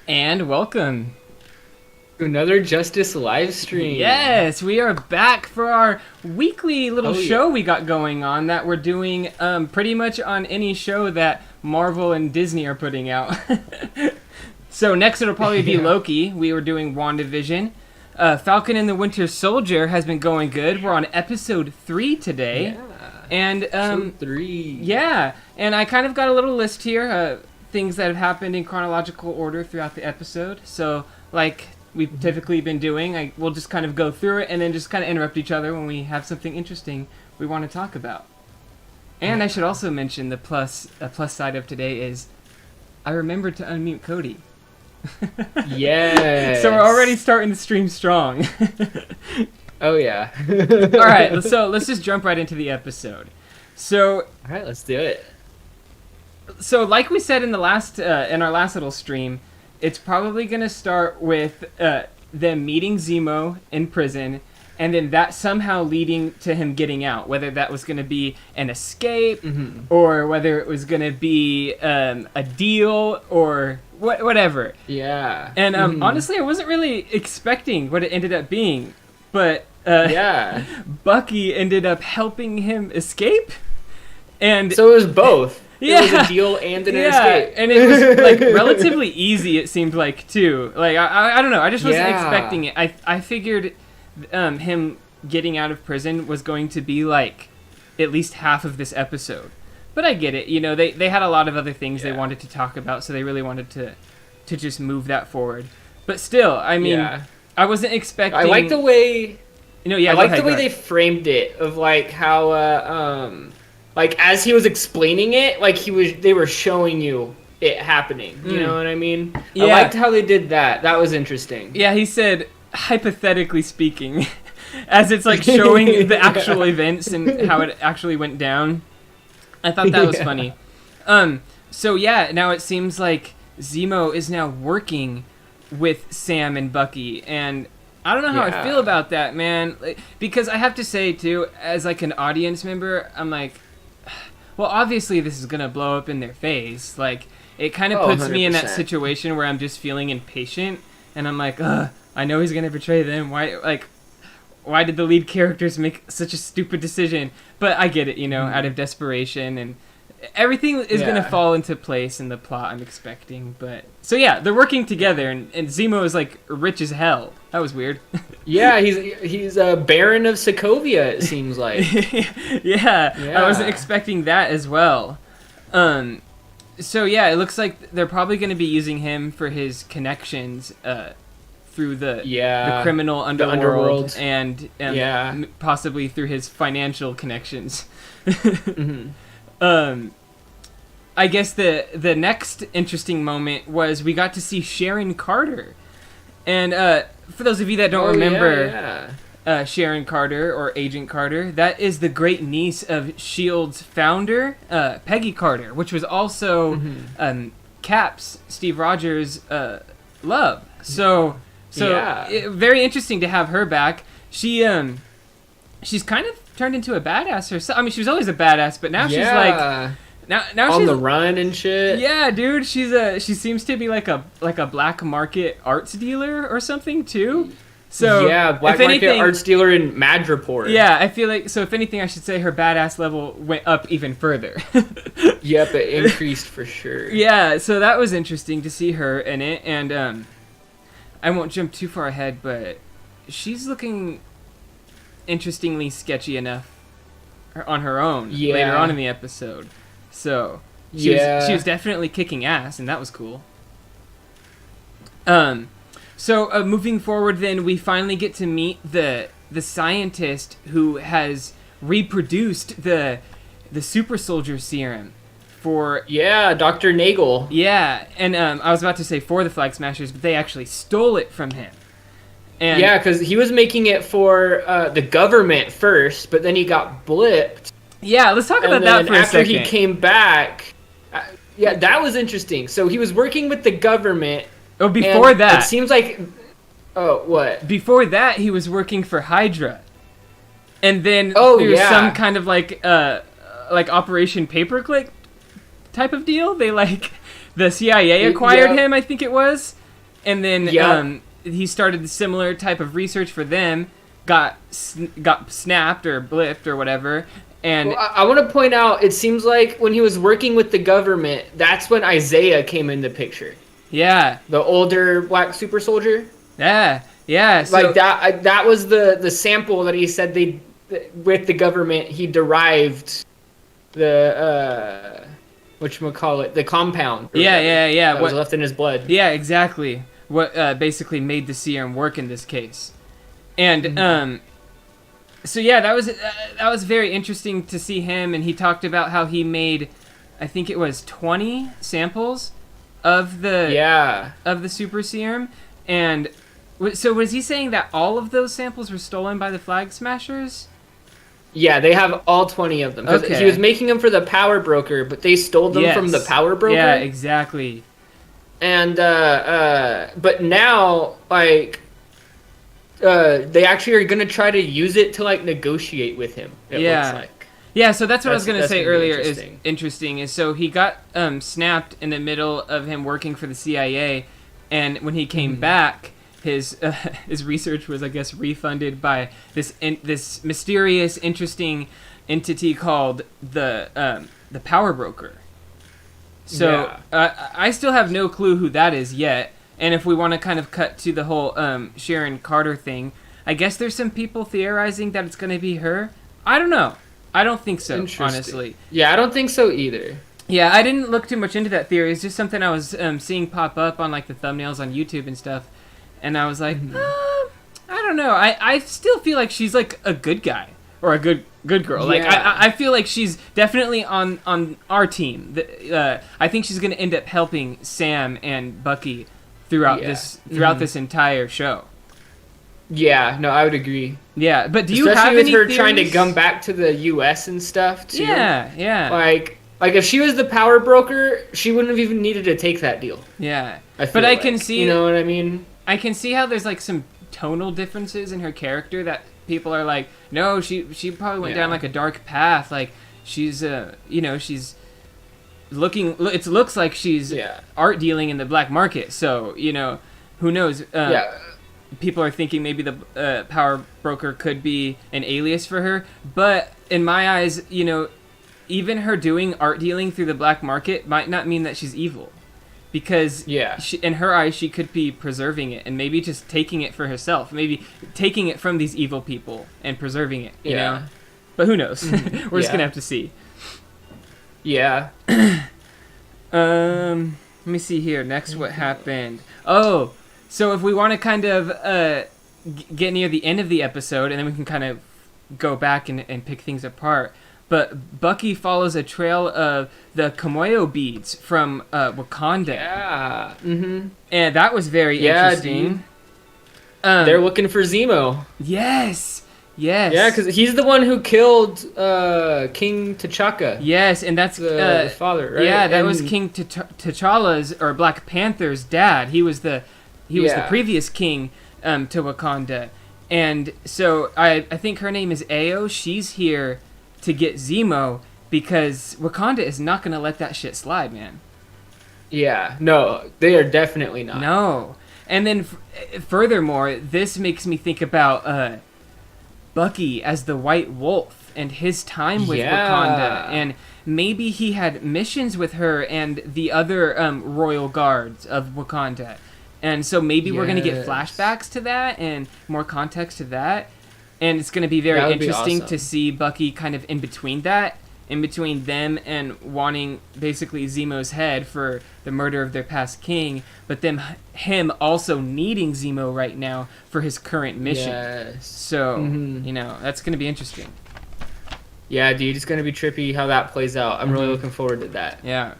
And welcome to another Justice live stream. Yes, we are back for our weekly little show we got going on that we're doing pretty much on any show that Marvel and Disney are putting out. So next it'll probably be Loki. We were doing WandaVision. Falcon and the Winter Soldier has been going good. We're on episode 3 today. Yeah. And episode 3. Yeah, and I kind of got a little list here. Things that have happened in chronological order throughout the episode. So, like we've typically been doing, we'll just kind of go through it and then just kind of interrupt each other when we have something interesting we want to talk about. And I should also mention the plus side of today is I remembered to unmute Cody. Yes. So we're already starting the stream strong. Oh yeah. All right, so let's just jump right into the episode. So, all right, let's do it. So, like we said in the last in our last little stream, it's probably going to start with them meeting Zemo in prison, and then that somehow leading to him getting out. Whether that was going to be an escape, or whether it was going to be a deal, or whatever. Yeah. And honestly, I wasn't really expecting what it ended up being, but Bucky ended up helping him escape, and so it was both. Yeah. It was a deal and an escape. And it was like relatively easy, it seemed like, too. Like, I don't know, I just wasn't expecting it. I figured him getting out of prison was going to be like at least half of this episode. But I get it, you know, they had a lot of other things they wanted to talk about, so they really wanted to just move that forward. But still, I mean, I wasn't expecting... I like the way... You know, I like the way they framed it, of like how... like, as he was explaining it, like, they were showing you it happening. You know what I mean? Yeah. I liked how they did that. That was interesting. Yeah, he said, hypothetically speaking, as it's, like, showing the actual events and how it actually went down. I thought that was funny. So, yeah, now it seems like Zemo is now working with Sam and Bucky, and... I don't know how I feel about that, man. Because I have to say, too, as, like, an audience member, I'm like... Well, obviously this is going to blow up in their face. Like, it kind of puts 100%. me in that situation where I'm just feeling impatient. And I'm like, ugh, I know he's going to betray them. Why did the lead characters make such a stupid decision? But I get it, you know, out of desperation. And everything is going to fall into place in the plot I'm expecting. But so, yeah, they're working together. And Zemo is, like, rich as hell. That was weird. Yeah, he's a Baron of Sokovia, it seems like. yeah, I wasn't expecting that as well. So yeah, it looks like they're probably going to be using him for his connections through the criminal underworld and possibly through his financial connections. I guess the next interesting moment was we got to see Sharon Carter. And for those of you that don't remember Sharon Carter or Agent Carter, that is the great niece of S.H.I.E.L.D.'s founder, Peggy Carter, which was also Cap's, Steve Rogers' love. So very interesting to have her back. She's kind of turned into a badass herself. I mean, she was always a badass, but now she's like... Now on she's the run and shit. Yeah, dude, she seems to be like a black market arts dealer or something too. So black market arts dealer in Madripoor. Yeah, I feel like if anything, I should say her badass level went up even further. Yep, it increased for sure. Yeah, so that was interesting to see her in it, and I won't jump too far ahead, but she's looking interestingly sketchy enough on her own later on in the episode. So she was definitely kicking ass, and that was cool. So moving forward, then we finally get to meet the scientist who has reproduced the super soldier serum for Dr. Nagel. Yeah, and I was about to say for the Flag Smashers, but they actually stole it from him. And because he was making it for the government first, but then he got blipped. Yeah, let's talk about that for a second. After he came back, that was interesting. So he was working with the government. Oh, before that. It seems like... Oh, what? Before that, he was working for Hydra. And then there was some kind of like Operation Paperclip type of deal. They the CIA acquired him, I think it was. And then he started a similar type of research for them, got snapped or blipped or whatever. And I want to point out, it seems like when he was working with the government, that's when Isaiah came in the picture. Yeah. The older black super soldier. Yeah. Yeah. So, like that was the sample that he said with the government, he derived the whatchamacallit, the compound. Yeah. That was left in his blood. Yeah, exactly. What basically made the serum work in this case. And so yeah, that was very interesting to see him, and he talked about how he made, I think it was 20 samples of the super serum. And so was he saying that all of those samples were stolen by the Flag Smashers? Yeah, they have all 20 of them. He was making them for the Power Broker, but they stole them from the Power Broker. Yeah, exactly. And but now, like, they actually are gonna try to use it to like negotiate with him. It looks like. Yeah, so that's what I was gonna say earlier. Is so he got snapped in the middle of him working for the CIA, and when he came back, his research was, I guess, refunded by this mysterious, interesting entity called the Power Broker. So I still have no clue who that is yet. And if we want to kind of cut to the whole Sharon Carter thing, I guess there's some people theorizing that it's going to be her. I don't know. I don't think so, honestly. Yeah, I don't think so either. Yeah, I didn't look too much into that theory. It's just something I was seeing pop up on like the thumbnails on YouTube and stuff. And I was like, I don't know. I still feel like she's like a good guy or a good girl. Yeah. Like I feel like she's definitely on our team. I think she's going to end up helping Sam and Bucky throughout this entire show. Yeah, no, I would agree. Yeah, but do you Especially have with any her theories? trying to come back to the U.S. and stuff too? Yeah. Like if she was the Power Broker, she wouldn't have even needed to take that deal. Yeah, but I can see, you know what I mean? I can see how there's like some tonal differences in her character that people are like, no, she probably went down like a dark path. Like she's she's looking. It looks like she's art dealing in the black market. So who knows? People are thinking maybe the Power Broker could be an alias for her. But in my eyes, even her doing art dealing through the black market might not mean that she's evil. Because in her eyes, she could be preserving it and maybe just taking it for herself. Maybe taking it from these evil people and preserving it, you know? But who knows? We're just going to have to see. Yeah. Let me see here. Next, what happened? Oh, so if we want to kind of get near the end of the episode, and then we can kind of go back and pick things apart. But Bucky follows a trail of the Komoyo beads from Wakanda. Yeah. Mm-hmm. And that was very interesting. They're looking for Zemo. Yes. Yeah, because he's the one who killed King T'Chaka. Yes, and that's the father, right? Yeah, that was King T'Challa's or Black Panther's dad. He was the previous king to Wakanda. And so I think her name is Ayo. She's here to get Zemo because Wakanda is not going to let that shit slide, man. Yeah, no, they are definitely not. No. And then furthermore, this makes me think about Bucky as the White Wolf and his time with Wakanda. And maybe he had missions with her and the other royal guards of Wakanda. And so maybe we're going to get flashbacks to that and more context to that. And it's going to be very interesting to see Bucky kind of in between them and wanting basically Zemo's head for the murder of their past king, but then him also needing Zemo right now for his current mission. Yes. So, that's going to be interesting. Yeah, dude, it's going to be trippy how that plays out. I'm really looking forward to that. Yeah.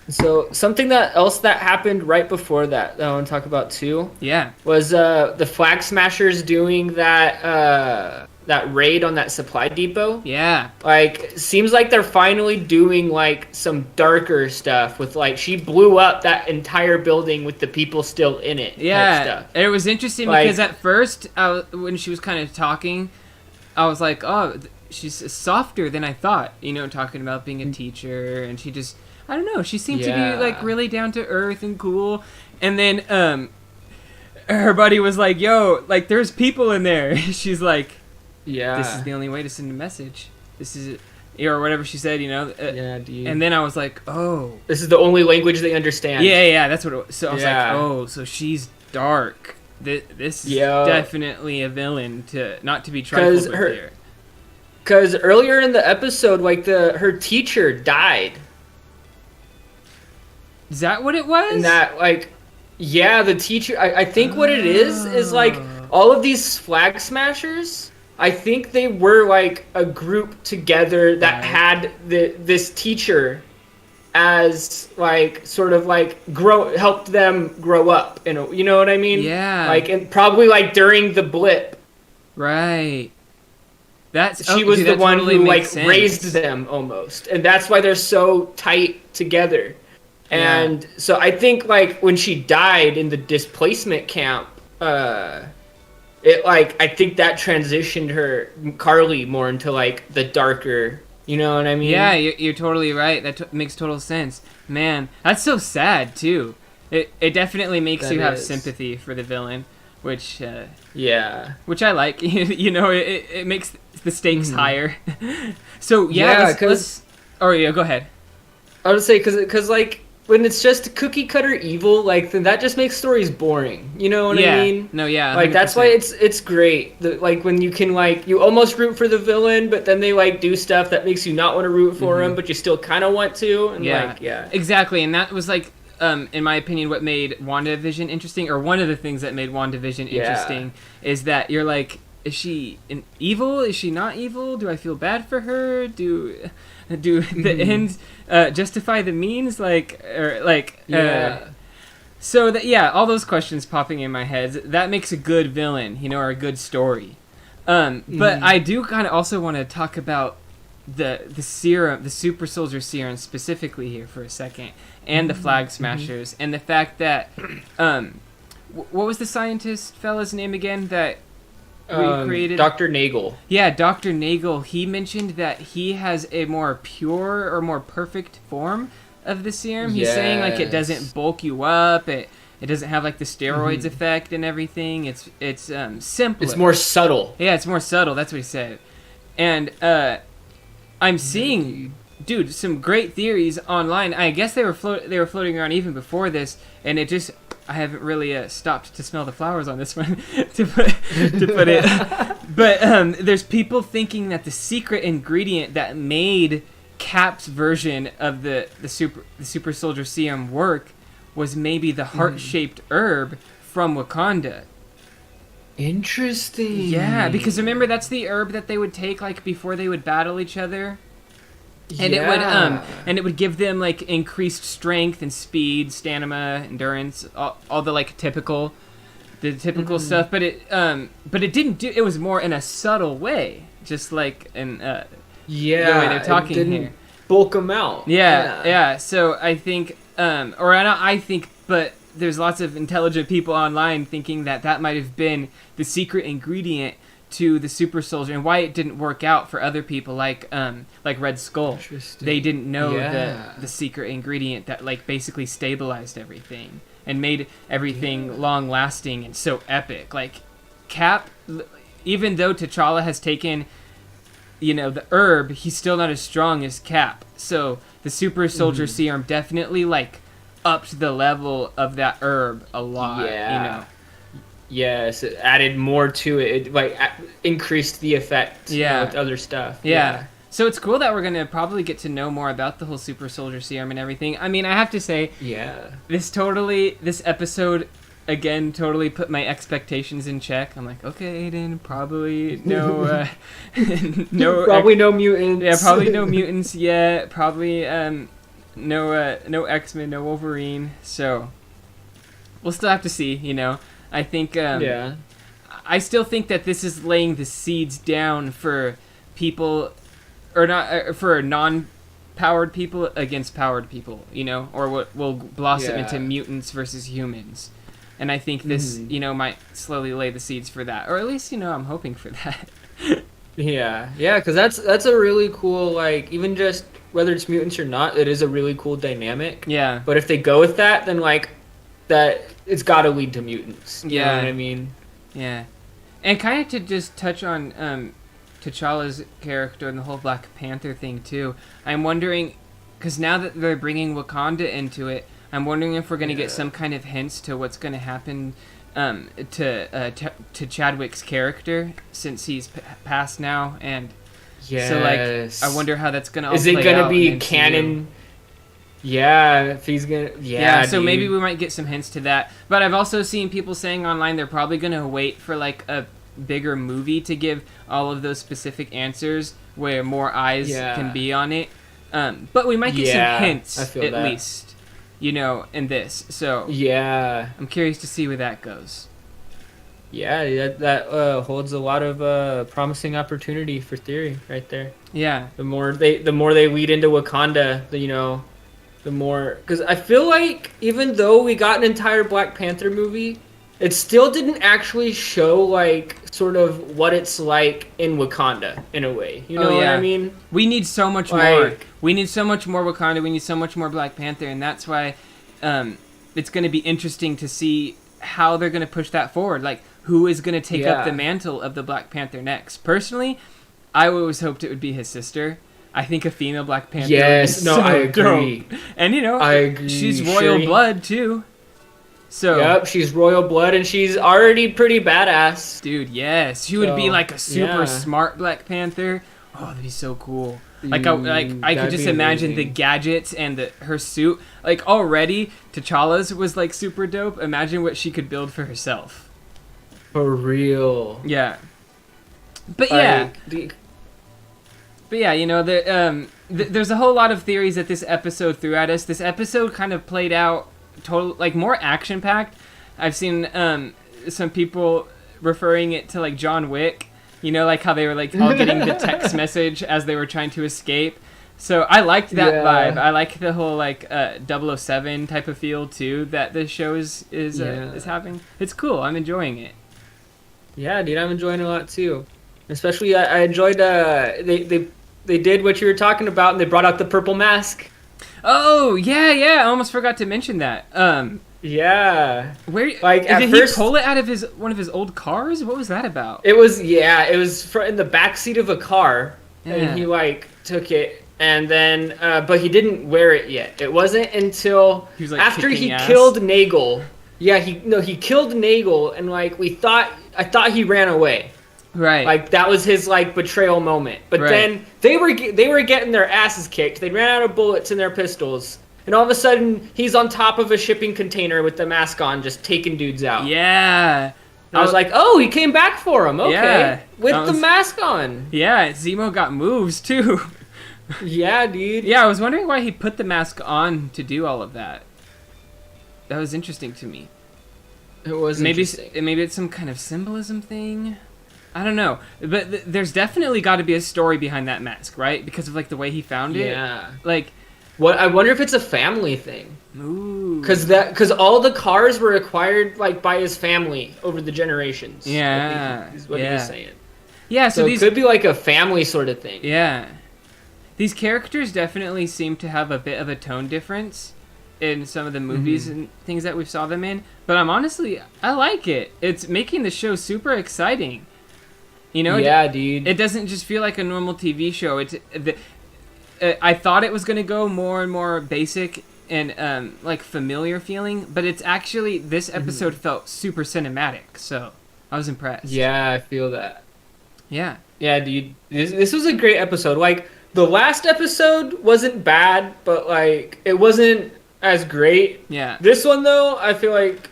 So something else that happened right before that I want to talk about too. Yeah. Was the Flag Smashers doing that raid on that supply depot? Yeah. Like, seems like they're finally doing like some darker stuff with like she blew up that entire building with the people still in it. Yeah. Stuff. It was interesting because at first when she was kind of talking, I was like, oh, she's softer than I thought, talking about being a teacher, and she just, I don't know, she seemed to be like really down to earth and cool. And then her buddy was like, yo, like there's people in there. She's like, this is the only way to send a message. This is or whatever she said, dude. And then I was like, oh, this is the only language they understand. Yeah, that's what it was. So I was like, oh, so she's dark. This is definitely a villain not to be trifled with here. Because earlier in the episode, like her teacher died. Is that what it was? And that the teacher. I think what it is like all of these flag smashers. I think they were like a group together that had this teacher as like sort of like helped them grow up, you know what I mean? Yeah. Like, and probably like during the blip. Right. She was the one who like raised them almost, and that's why they're so tight together. And so I think like when she died in the displacement camp, I think that transitioned Carly more into like the darker, you know what I mean? Yeah, you're totally right. That makes total sense. Man, that's so sad too. It definitely makes you have sympathy for the villain, which I like. It makes the stakes higher. So go ahead. I would say because like when it's just cookie cutter evil, like then that just makes stories boring. You know what I mean? No, yeah. 100%. Like that's why it's great. Like when you can like you almost root for the villain, but then they like do stuff that makes you not want to root for him, but you still kind of want to. And exactly. And that was like, in my opinion, what made WandaVision interesting, or one of the things that made WandaVision interesting, is that you're like, is she evil? Is she not evil? Do I feel bad for her? Do the ends justify the means? So that all those questions popping in my head, that makes a good villain, or a good story. But I do kind of also want to talk about the serum, the super soldier serum specifically here for a second, and the flag smashers, and the fact that what was the scientist fella's name again that created Dr. Nagel. Yeah, Dr. Nagel. He mentioned that he has a more pure or more perfect form of the serum. He's saying like it doesn't bulk you up. It doesn't have like the steroids effect and everything. It's simpler. It's more subtle. Yeah, it's more subtle. That's what he said. And I'm seeing, dude, some great theories online. I guess they were floating around even before this, and I haven't really stopped to smell the flowers on this one to put it. But there's people thinking that the secret ingredient that made Cap's version of the super soldier serum work was maybe the heart-shaped herb from Wakanda. Interesting. Yeah, because remember that's the herb that they would take like before they would battle each other. And it would give them like increased strength and speed, stamina, endurance, all the like typical stuff. But it didn't do. It was more in a subtle way, just like in the way they're talking it didn't here. Bulk them out. Yeah. So I think, but there's lots of intelligent people online thinking that might have been the secret ingredient to the super soldier, and why it didn't work out for other people like Red Skull. They didn't know the secret ingredient that like basically stabilized everything and made everything long lasting and so epic. Like Cap, even though T'Challa has taken the herb, he's still not as strong as Cap. So the super soldier serum definitely like upped the level of that herb a lot. Yes, it added more to it. It like increased the effect with other stuff. Yeah. So it's cool that we're going to probably get to know more about the whole super soldier serum and everything. I mean, I have to say, this episode, again, totally put my expectations in check. I'm like, okay, Aidan, probably no mutants. Yeah, probably no mutants yet. Probably no X-Men, no Wolverine. So we'll still have to see, I think, I still think that this is laying the seeds down for people, or not, for non-powered people against powered people, or what will blossom into mutants versus humans. And I think this, might slowly lay the seeds for that, or at least, I'm hoping for that. Yeah, because that's a really cool, like, even just whether it's mutants or not, it is a really cool dynamic. Yeah. But if they go with that, then like that, it's got to lead to mutants. You know what I mean? Yeah, and kind of to just touch on T'Challa's character and the whole Black Panther thing too. I'm wondering, because now that they're bringing Wakanda into it, I'm wondering if we're going to get some kind of hints to what's going to happen to Chadwick's character since he's passed now, and so like I wonder how that's going to. Is it going to be canon? Yeah, if he's gonna. Yeah, so maybe we might get some hints to that. But I've also seen people saying online they're probably gonna wait for like a bigger movie to give all of those specific answers where more eyes can be on it. But we might get some hints at least, you know, in this. So I'm curious to see where that goes. Yeah, that holds a lot of promising opportunity for theory right there. Yeah, the more they lead into Wakanda, the more, because I feel like even though we got an entire Black Panther movie, it still didn't actually show like sort of what it's like in Wakanda in a way. You know what I mean? We need so much more. We need so much more Wakanda. We need so much more Black Panther, and that's why it's going to be interesting to see how they're going to push that forward. Like, who is going to take up the mantle of the Black Panther next? Personally, I always hoped it would be his sister. I think a female Black Panther. Yes, no, I agree. Dope. And I agree. She's royal blood too. So yep, she's royal blood, and she's already pretty badass. Dude, yes, she would be like a super smart Black Panther. Oh, that'd be so cool. Like I could just imagine the gadgets and her suit. Like already, T'Challa's was like super dope. Imagine what she could build for herself. For real. Yeah. But yeah. But yeah, you know, there's a whole lot of theories that this episode threw at us. This episode kind of played out like more action-packed. I've seen some people referring it to like John Wick. You know, like how they were like all getting the text message as they were trying to escape. So I liked that vibe. I like the whole like 007 type of feel too that this show is having. It's cool. I'm enjoying it. Yeah, dude, I'm enjoying it a lot too. Especially, I enjoyed they did what you were talking about, and they brought out the purple mask. Oh yeah, I almost forgot to mention that. Yeah. Where like did he pull it out of one of his old cars? What was that about? It was in the backseat of a car, and he like took it, and then but he didn't wear it yet. It wasn't until he was, like, after he killed Nagel. Yeah, he killed Nagel, and like I thought he ran away. Right. Like that was his like betrayal moment. But then they were getting their asses kicked. They ran out of bullets in their pistols. And all of a sudden he's on top of a shipping container with the mask on, just taking dudes out. Yeah. I was like, "Oh, he came back for him." Okay. With the mask on. Yeah, Zemo got moves too. Yeah, dude. Yeah, I was wondering why he put the mask on to do all of that. That was interesting to me. It was interesting. Maybe it's some kind of symbolism thing. I don't know, but there's definitely got to be a story behind that mask, right? Because of like the way he found it. Yeah. Like, what? I wonder if it's a family thing. Ooh. Because all the cars were acquired like by his family over the generations. Yeah. I think is what he was saying. Yeah. So it could be like a family sort of thing. Yeah. These characters definitely seem to have a bit of a tone difference in some of the movies and things that we saw them in. But I like it. It's making the show super exciting. You know, dude. It doesn't just feel like a normal TV show. I thought it was going to go more and more basic and like familiar feeling, but it's actually this episode felt super cinematic. So I was impressed. Yeah, I feel that. Yeah. Yeah, dude. This was a great episode. Like the last episode wasn't bad, but like it wasn't as great. Yeah. This one though, I feel like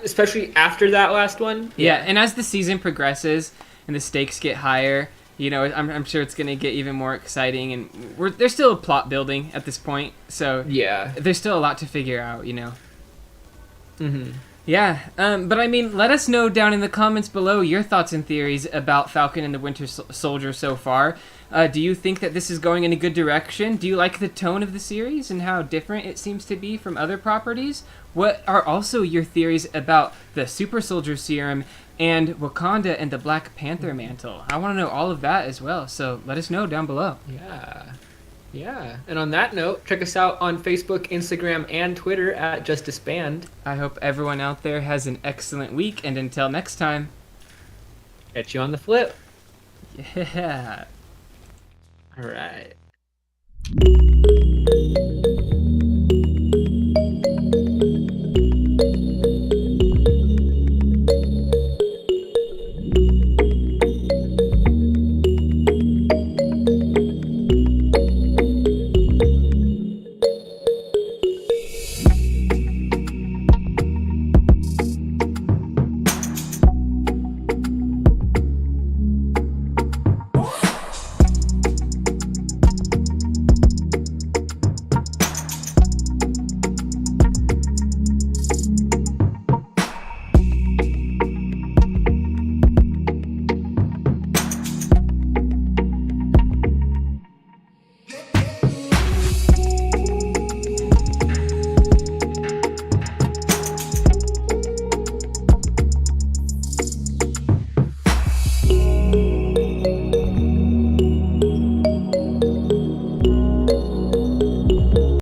especially after that last one. Yeah, and as the season progresses and the stakes get higher, you know, I'm sure it's going to get even more exciting. And there's still a plot building at this point, so there's still a lot to figure out, you know. Yeah, but I mean, let us know down in the comments below your thoughts and theories about Falcon and the Winter Soldier so far. Do you think that this is going in a good direction? Do you like the tone of the series and how different it seems to be from other properties? What are also your theories about the Super Soldier Serum and Wakanda and the Black Panther mantle. I want to know all of that as well, so let us know down below. Yeah. And on that note, check us out on Facebook, Instagram, and Twitter at JustisBand. I hope everyone out there has an excellent week, and until next time, catch you on the flip. Yeah. All right.